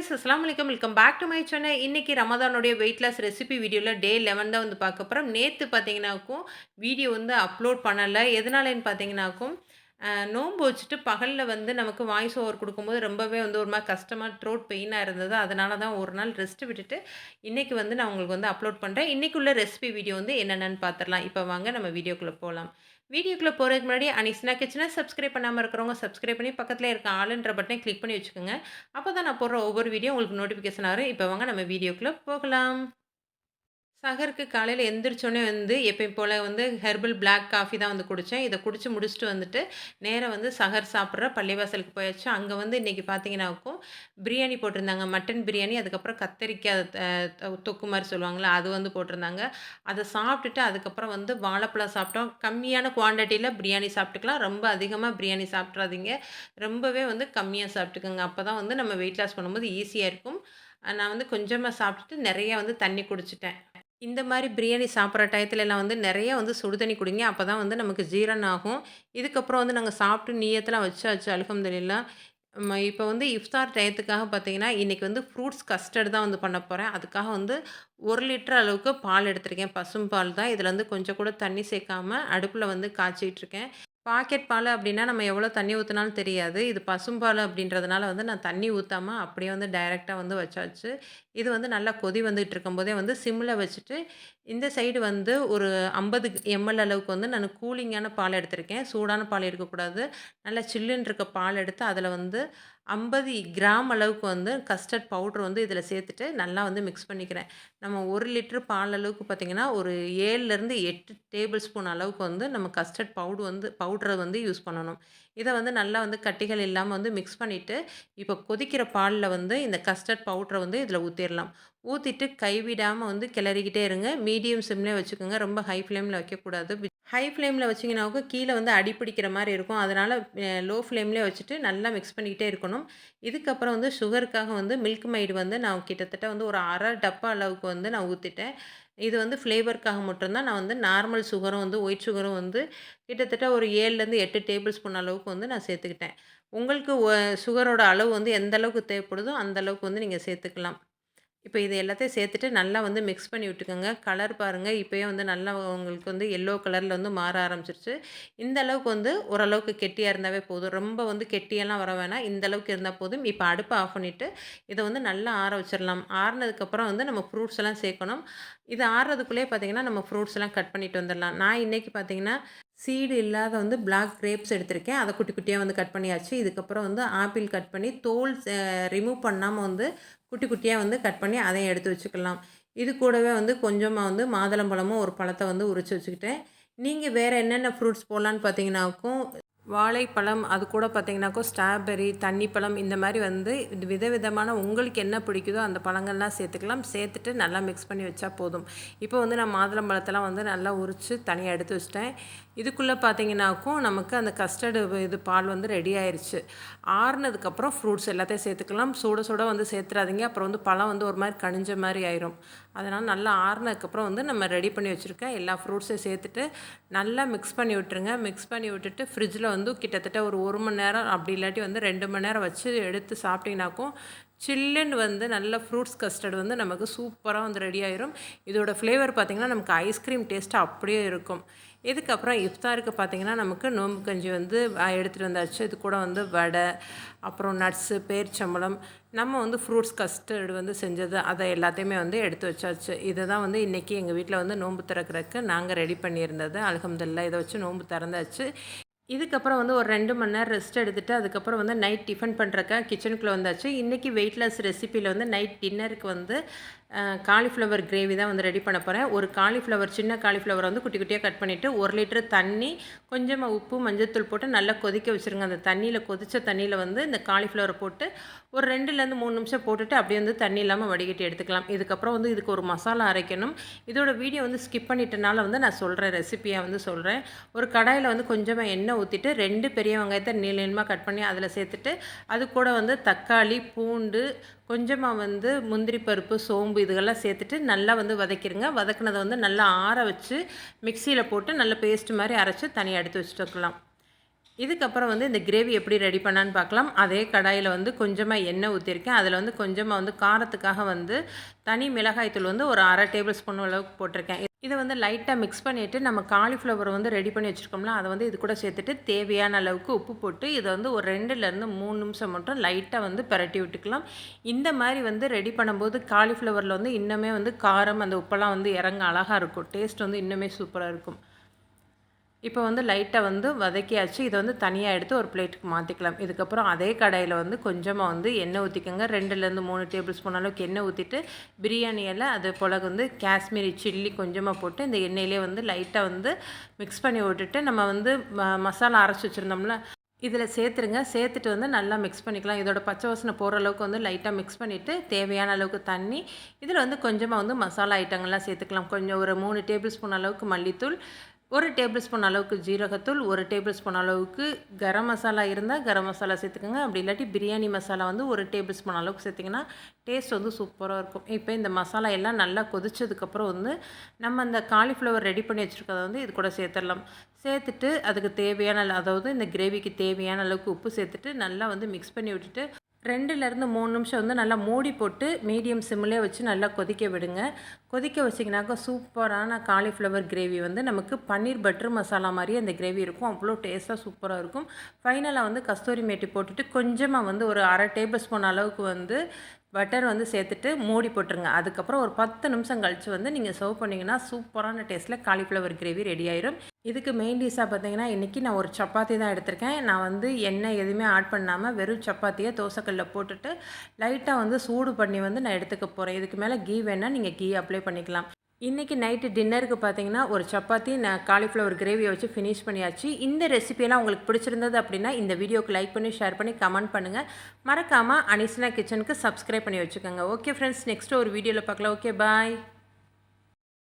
Friends அஸ்ஸலாமு அலைக்கும் welcome back to my channel. இன்னைக்கு ரமதானுடைய வெயிட் லாஸ் ரெசிபி வீடியோவில் டே 11 தான் வந்து பார்க்க போகிறோம். நேற்று பார்த்தீங்கன்னாக்கும் வீடியோ வந்து அப்லோட் பண்ணலை. எதனாலன்னு பார்த்தீங்கன்னாக்கும் நோன்பு வச்சுட்டு பகலில் வந்து நமக்கு வாய்ஸ் ஓவர் கொடுக்கும்போது ரொம்பவே வந்து ஒரு மாதிரி கஷ்டமாக த்ரோட் பெயினாக இருந்தது. அதனால தான் ஒரு நாள் ரெஸ்ட் விட்டுட்டு இன்றைக்கி வந்து நான் உங்களுக்கு வந்து அப்லோட் பண்ணுறேன். இன்றைக்குள்ள ரெசிபி வீடியோ வந்து என்னென்னு பார்த்துடலாம். இப்போ வாங்க நம்ம வீடியோக்குள்ளே போகலாம். வீடியோக்குள்ளே போகிறதுக்கு முன்னாடி அனிஸ்னா கிச்சனை சப்ஸ்கிரைப் பண்ணாமல் இருக்கிறவங்க சப்ஸ்கிரைப் பண்ணி பக்கத்தில் இருக்க ஆளுன்ற பட்டனை கிளிக் பண்ணி வச்சுக்கோங்க. அப்போ தான் நான் போடுற ஒவ்வொரு வீடியோ உங்களுக்கு நோட்டிஃபிகேஷன் வரும். இப்போ வாங்க நம்ம வீடியோக்குள்ளே போகலாம். சஹருக்கு காலையில எந்திரிச்சோனே வந்து எப்பயும் போல வந்து ஹெர்பல் பிளாக் காஃபி தான் வந்து குடிச்சேன். இத குடிச்சு முடிச்சுட்டு வந்துட்டு, நேரா வந்து சஹர் சாப்பிடுற பள்ளிவாசலுக்கு போயாச்சு. அங்க வந்து இன்னைக்கு பார்த்தீங்கன்னாக்கும், பிரியாணி போட்டிருந்தாங்க. மட்டன் பிரியாணி, அதுக்கப்புறம் கத்தரிக்காய் தொக்கு மாரி சொல்லுவாங்கல்ல, அது வந்து போட்டிருந்தாங்க. அத சாப்பிட்டுட்டு அதுக்கப்புறம் வந்து வாழைப்பழம் சாப்பிட்டோம். கம்மியான குவான்டிட்டில பிரியாணி சாப்பிட்டுக்கலாம். ரொம்ப அதிகமா பிரியாணி சாப்பிட்றாதீங்க. ரொம்பவே வந்து கம்மியா சாப்பிட்டுக்கங்க. அப்பதான் வந்து நம்ம வெயிட் லாஸ் பண்ணும்போது ஈஸியா இருக்கும். நான் வந்து கொஞ்சமா சாப்பிட்டுட்டு, நெறைய வந்து தண்ணி குடிச்சுட்டேன். இந்த மாரி பிரியாணி சாப்பிட்ற டயத்துலலாம் வந்து நெறைய வந்து சுடு தண்ணி குடிங்க. அப்பதான் வந்து நமக்கு ஜீரணம் ஆகும். இதுக்கப்புறம் வந்து நாங்க சாப்பிட்டு நிய்யத்லாம் வச்சாச்சு அல்ஹம்துலில்லாஹ். இப்போ வந்து இஃப்தார் டயத்துக்காக பார்த்தீங்கன்னா, இன்னைக்கு வந்து ஃப்ரூட்ஸ் கஸ்டர்ட் தான் வந்து பண்ண போறேன். அதுக்காக வந்து 1 லிட்டர் அளவுக்கு பால் எடுத்திருக்கேன். பசும்பால் தான். இதில வந்து கொஞ்சம் கூட தண்ணி சேர்க்காம அடுப்புல வந்து காய்ச்சிட்டுருக்கேன். பாக்கெட் பால் அப்டின்னா, நம்ம எவ்வளோ தண்ணி ஊத்துனாலும் தெரியாது. இது பசும்பால் அப்டின்றதுனால வந்து நான் தண்ணி ஊத்தாம அப்படியே வந்து டைரக்ட்டா வந்து வச்சாச்சு. இது வந்து நல்லா கொதி வந்துட்டு இருக்கும்போதே வந்து சிம்ல வச்சுட்டு, இந்த சைடு வந்து ஒரு 50 எம்எல் அளவுக்கு வந்து நான் கூலிங்கான பால் எடுத்திருக்கேன். சூடான பால் எடுக்கக்கூடாது. நல்லா சில்லுன்னு இருக்க பால் எடுத்து அதில வந்து 50 கிராம் அளவுக்கு வந்து கஸ்டர்ட் பவுடர் வந்து இதில சேர்த்துட்டு நல்லா வந்து மிக்ஸ் பண்ணிக்கிறேன். நம்ம 1 லிட்டர் பால் அளவுக்கு பார்த்தீங்கன்னா, ஒரு 7லேருந்து 8 டேபிள் ஸ்பூன் அளவுக்கு வந்து நம்ம கஸ்டர்ட் பவுடர வந்து யூஸ் பண்ணணும். இத வந்து நல்லா வந்து கட்டிகள் இல்லாம வந்து மிக்ஸ் பண்ணிட்டு, இப்போ கொதிக்கிற பால்ல வந்து இந்த கஸ்டர்ட் பவுடர வந்து இதில ஊத்திரலாம். ஊத்திட்டு கைவிடாம வந்து கிளறிக்கிட்டே இருங்க. மீடியம் சிம்லயே வச்சுக்கோங்க. ரொம்ப ஹை ஃப்ளேம்ல வைக்கக்கூடாது. ஹை ஃப்ளேம்ல வச்சீங்கன்னாக்க கீழ வந்து அடி பிடிக்கிற மாரி இருக்கும். அதனால லோ ஃப்ளேம்லயே வச்சுட்டு நல்லா மிக்ஸ் பண்ணிக்கிட்டே இருக்கணும். இதுக்கப்புறம் வந்து சுகருக்காக வந்து மில்க் மெய்டு வந்து நான் கிட்டத்தட்ட வந்து ஒரு 1/2 டப்பா அளவுக்கு வந்து நான் ஊத்திட்டேன். இது வந்து ஃப்ளேவருக்காக மட்டும் தான். நான் வந்து நார்மல் சுகரும் வந்து ஒயிட் சுகரும் வந்து கிட்டத்தட்ட ஒரு 7லேருந்து 8 டேபிள் ஸ்பூன் அளவுக்கு வந்து நான் சேர்த்துக்கிட்டேன். உங்களுக்கு சுகரோட அளவு வந்து எந்த அளவுக்கு தேவைப்படுதோ, அந்த அளவுக்கு வந்து நீங்க சேர்த்துக்கலாம். இப்ப இது எல்லாத்தையும் சேர்த்துட்டு நல்லா வந்து மிக்ஸ் பண்ணி விட்டுக்கோங்க. கலர் பாருங்க, இப்பயே வந்து நல்லா உங்களுக்கு வந்து எல்லோ கலர்ல வந்து மாற ஆரம்பிச்சுருச்சு. இந்த அளவுக்கு வந்து ஓரளவுக்கு கெட்டியா இருந்தாவே போதும். ரொம்ப வந்து கெட்டியெல்லாம் வர வேணாம். இந்த அளவுக்கு இருந்தா போதும். இப்ப அடுப்ப ஆஃப் பண்ணிட்டு, இத வந்து நல்லா ஆற வச்சிரலாம். ஆறுனதுக்கப்புறம் வந்து நம்ம ஃப்ரூட்ஸ் எல்லாம் சேர்க்கணும். இது ஆறுறதுக்குள்ளயே பார்த்தீங்கன்னா, நம்ம ஃப்ரூட்ஸ் எல்லாம் கட் பண்ணிட்டு வந்துரலாம். நான் இன்னைக்கு பார்த்தீங்கன்னா, சீடு இல்லாத வந்து பிளாக் கிரேப்ஸ் எடுத்திருக்கேன். அத குட்டி குட்டியா வந்து கட் பண்ணியாச்சு. இதுக்கப்புறம் வந்து ஆப்பிள் கட் பண்ணி தோல் ரிமூவ் பண்ணாம வந்து குட்டி குட்டியா வந்து கட் பண்ணி அதையும் எடுத்து வச்சுக்கலாம். இது கூடவே வந்து கொஞ்சமா வந்து மாதுளம்பழமும் ஒரு பழத்த வந்து உரிச்சு வச்சுக்கிட்டேன். நீங்க வேற என்னென்ன ஃப்ரூட்ஸ் போடலான்னு பார்த்தீங்கன்னாக்கும், வாழைப்பழம், அது கூட பார்த்தீங்கன்னாக்கும் ஸ்ட்ராபெர்ரி, தண்ணிப்பழம் இந்த மாரி வந்து விதவிதமான உங்களுக்கு என்ன பிடிக்குதோ அந்த பழங்கள்லாம் சேர்த்துக்கலாம். சேர்த்துட்டு நல்லா மிக்ஸ் பண்ணி வச்சா போதும். இப்போ வந்து நான் மாதுளம்பழத்தெல்லாம் வந்து நல்லா உரிச்சு தனியா எடுத்து வச்சுட்டேன். இதுக்குள்ள பார்த்தீங்கன்னாக்கும் நமக்கு அந்த கஸ்டர்டு இது பால் வந்து ரெடி ஆயிருச்சு. ஆறுனதுக்கப்புறம் ஃப்ரூட்ஸ் எல்லாத்தையும் சேர்த்துக்கலாம். சுட சுட வந்து சேர்த்துறாதீங்க. அப்புறம் வந்து பழம் வந்து ஒரு மாரி கனிஞ்ச மாரி ஆயிரும். அதனால நல்லா ஆறுனதுக்கப்புறம் வந்து நம்ம ரெடி பண்ணி வச்சுருக்க எல்லா ஃப்ரூட்ஸையும் சேர்த்துட்டு நல்லா மிக்ஸ் பண்ணி விட்டுருங்க. மிக்ஸ் பண்ணி விட்டுட்டு ஃப்ரிட்ஜில் வந்து கிட்டத்தட்ட ஒரு 1 மணி நேரம் அப்படி இல்லாட்டி வந்து 2 மணி நேரம் வச்சு எடுத்து சாப்பிட்டீங்கனாக்கும், சில்லுன்னு வந்து நல்ல ஃப்ரூட்ஸ் கஸ்டர்ட் வந்து நமக்கு சூப்பரா வந்து ரெடி ஆயிரும். இதோட ஃப்ளேவர் பார்த்தீங்கன்னா, நமக்கு ஐஸ்கிரீம் டேஸ்ட்டு அப்படியே இருக்கும். இதுக்கப்புறம் இஃப்தாருக்கு பார்த்தீங்கன்னா, நமக்கு நோம்பு கஞ்சி வந்து எடுத்துகிட்டு வந்தாச்சு. இது கூட வந்து வடை, அப்புறம் நட்ஸு, பேரிச்சம்பழம், நம்ம வந்து ஃப்ரூட்ஸ் கஸ்டர்டு வந்து செஞ்சது, அதை எல்லாத்தையுமே வந்து எடுத்து வச்சாச்சு. இத தான் வந்து இன்றைக்கி எங்கள் வீட்டில் வந்து நோன்பு திறக்கிறதுக்கு நாங்கள் ரெடி பண்ணியிருந்தது. அல்ஹம்துலில்லாஹ் இதை வச்சு நோன்பு திறந்தாச்சு. இதுக்கப்புறம் வந்து ஒரு 2 மணி நேரம் ரெஸ்ட் எடுத்துட்டு, அதுக்கப்புறம் வந்து நைட் டிஃபன் பண்ணுறதுக்காக கிச்சனுக்குள்ளே வந்தாச்சு. இன்றைக்கி வெயிட் லாஸ் ரெசிப்பியில் வந்து நைட் டின்னருக்கு வந்து காலிஃப்ளவர் கிரேவி தான் வந்து ரெடி பண்ண போகிறேன். ஒரு காலிஃப்ளவர் சின்ன காலிஃப்ளவரை வந்து குட்டி குட்டியாக கட் பண்ணிவிட்டு 1 லிட்டர் தண்ணி, கொஞ்சமாக உப்பு, மஞ்சள்தூள் போட்டு நல்லா கொதிக்க வச்சுருங்க. அந்த தண்ணியில் கொதித்த தண்ணியில் வந்து இந்த காலிஃப்ளவரை போட்டு ஒரு 2லேருந்து 3 நிமிஷம் போட்டுட்டு அப்படியே வந்து தண்ணி இல்லாமல் வடிகட்டி எடுத்துக்கலாம். இதுக்கப்புறம் வந்து இதுக்கு ஒரு மசாலா அரைக்கணும். இதோட வீடியோ வந்து ஸ்கிப் பண்ணிட்டனால வந்து நான் சொல்கிறேன், ரெசிப்பியாக வந்து சொல்கிறேன். ஒரு கடாயில் வந்து கொஞ்சமாக எண்ணெய் ஊற்றிட்டு 2 பெரிய வெங்காயத்தை நீள நீளமாக கட் பண்ணி அதில் சேர்த்துட்டு, அது கூட வந்து தக்காளி, பூண்டு, கொஞ்சமாக வந்து முந்திரி பருப்பு, சோம்பு இதுகெல்லாம் சேர்த்துட்டு நல்லா வந்து வதக்கிடுங்க. வதக்குனதை வந்து நல்லா ஆற வச்சு மிக்சியில் போட்டு நல்ல பேஸ்ட் மாதிரி அரைச்சி தனியாக எடுத்து வச்சுட்டு வைக்கலாம். இதுக்கப்புறம் வந்து இந்த கிரேவி எப்படி ரெடி பண்ணான்னு பார்க்கலாம். அதே கடாயில வந்து கொஞ்சமா எண்ணெய் ஊத்தியிருக்கேன். அதில வந்து கொஞ்சமா வந்து காரத்துக்காக வந்து தனி மிளகாய் தூள் வந்து ஒரு 1/2 டேபிள் ஸ்பூன் அளவுக்கு போட்டிருக்கேன். இத வந்து லைட்டா மிக்ஸ் பண்ணிட்டு நம்ம காலிஃப்ளவர் வந்து ரெடி பண்ணி வச்சிருக்கோம்ல, அத வந்து இது கூட சேர்த்துட்டு தேவையான அளவுக்கு உப்பு போட்டு இத வந்து ஒரு 2லேருந்து 3 நிமிஷம் மட்டும் லைட்டா வந்து பெரட்டி விட்டுக்கலாம். இந்த மாரி வந்து ரெடி பண்ணும்போது காலிஃப்ளவர்ல வந்து இன்னுமே வந்து காரம் அந்த உப்பெல்லாம் வந்து இறங்க அழகா இருக்கும். டேஸ்ட் வந்து இன்னுமே சூப்பரா இருக்கும். இப்போ வந்து லைட்டா வந்து வதக்கியாச்சு. இத வந்து தனியா எடுத்து ஒரு பிளேட்டுக்கு மாத்திக்கலாம். இதுக்கப்புறம் அதே கடாயில வந்து கொஞ்சமா வந்து எண்ணெய் ஊத்திக்கங்க. 2லேருந்து 3 டேபிள் ஸ்பூன் அளவுக்கு எண்ணெய் ஊத்திட்டு, பிரியாணி இலை அது போல வந்து காஷ்மீரி சில்லி கொஞ்சமா போட்டு இந்த எண்ணெயிலேயே வந்து லைட்டா வந்து மிக்ஸ் பண்ணி விட்டுட்டு, நம்ம வந்து மசாலா அரைச்சு வச்சிருந்தோம்ல, இதில சேர்த்துருங்க. சேர்த்துட்டு வந்து நல்லா மிக்ஸ் பண்ணிக்கலாம். இதோட பச்சை வாசனை போற அளவுக்கு வந்து லைட்டா மிக்ஸ் பண்ணிட்டு, தேவையான அளவுக்கு தண்ணி, இதில வந்து கொஞ்சமா வந்து மசாலா ஐட்டங்கள்லாம் சேர்த்துக்கலாம். கொஞ்சம் ஒரு 3 டேபிள் ஸ்பூன் அளவுக்கு மல்லித்தூள், 1 டேபிள் ஸ்பூன் அளவுக்கு ஜீரகத்தூள், 1 டேபிள் ஸ்பூன் அளவுக்கு கரம் மசாலா இருந்தா கரம் மசாலா சேர்த்துக்கங்க. அப்படி இல்லாட்டி பிரியாணி மசாலா வந்து 1 டேபிள் ஸ்பூன் அளவுக்கு சேர்த்திங்கன்னா, டேஸ்ட் வந்து சூப்பரா இருக்கும். இப்போ இந்த மசாலா எல்லாம் நல்லா கொதிச்சதுக்கப்புறம் வந்து, நம்ம அந்த காலிஃப்ளவர் ரெடி பண்ணி வச்சுருக்கத வந்து இது கூட சேர்த்துடலாம். சேர்த்துட்டு அதுக்கு தேவையான அதாவது இந்த கிரேவிக்கு தேவையான அளவுக்கு உப்பு சேர்த்துட்டு, நல்லா வந்து மிக்ஸ் பண்ணி விட்டுட்டு 2லேருந்து 3 நிமிஷம் வந்து நல்லா மூடி போட்டு மீடியம் சிம்மிலே வச்சு நல்லா கொதிக்க விடுங்க. கொதிக்க வச்சிங்கனாக்கா சூப்பரான காலிஃப்ளவர் கிரேவி வந்து நமக்கு பன்னீர் பட்டர் மசாலா மாரியே அந்த கிரேவி இருக்கும். அவ்வளோ டேஸ்ட்டாக சூப்பராக இருக்கும். ஃபைனலாக வந்து கஸ்தூரி மேத்தி போட்டுட்டு கொஞ்சமாக வந்து ஒரு 1/2 டேபிள் ஸ்பூன் அளவுக்கு வந்து பட்டர் வந்து சேர்த்துட்டு மூடி போட்டுருங்க. அதுக்கப்புறம் ஒரு 10 நிமிஷம் கழிச்சு வந்து நீங்கள் சர்வ் பண்ணிங்கன்னா சூப்பரான டேஸ்ட்டில் காலிஃப்ளவர் கிரேவி ரெடி ஆயிரும். இதுக்கு மெயின் டிஷ்ஷாக பார்த்தீங்கன்னா, இன்றைக்கி நான் ஒரு சப்பாத்தி தான் எடுத்திருக்கேன். நான் வந்து எண்ணெய் எதுவுமே ஆட் பண்ணாமல் வெறும் சப்பாத்தியை தோசைக்கல்லில் போட்டுட்டு லைட்டாக வந்து சூடு பண்ணி வந்து நான் எடுத்துக்க போகிறேன். இதுக்கு மேலே கீ வேணால் நீங்கள் கீ அப்ளை பண்ணிக்கலாம். இன்றைக்கி நைட்டு டின்னருக்கு பார்த்தீங்கன்னா, ஒரு சப்பாத்தி நான் காலிஃப்ளவர் கிரேவியை வச்சு ஃபினிஷ் பண்ணியாச்சு. இந்த ரெசிபியெல்லாம் உங்களுக்கு பிடிச்சிருந்தது அப்படின்னா, இந்த வீடியோக்கு லைக் பண்ணி, ஷேர் பண்ணி, கமெண்ட் பண்ணுங்கள். மறக்காமல் அனிஸ்னா கிச்சனுக்கு சப்ஸ்கிரைப் பண்ணி வச்சுக்கோங்க. ஓகே ஃப்ரெண்ட்ஸ், நெக்ஸ்ட்டு ஒரு வீடியோவில் பார்க்கலாம். Okay bye.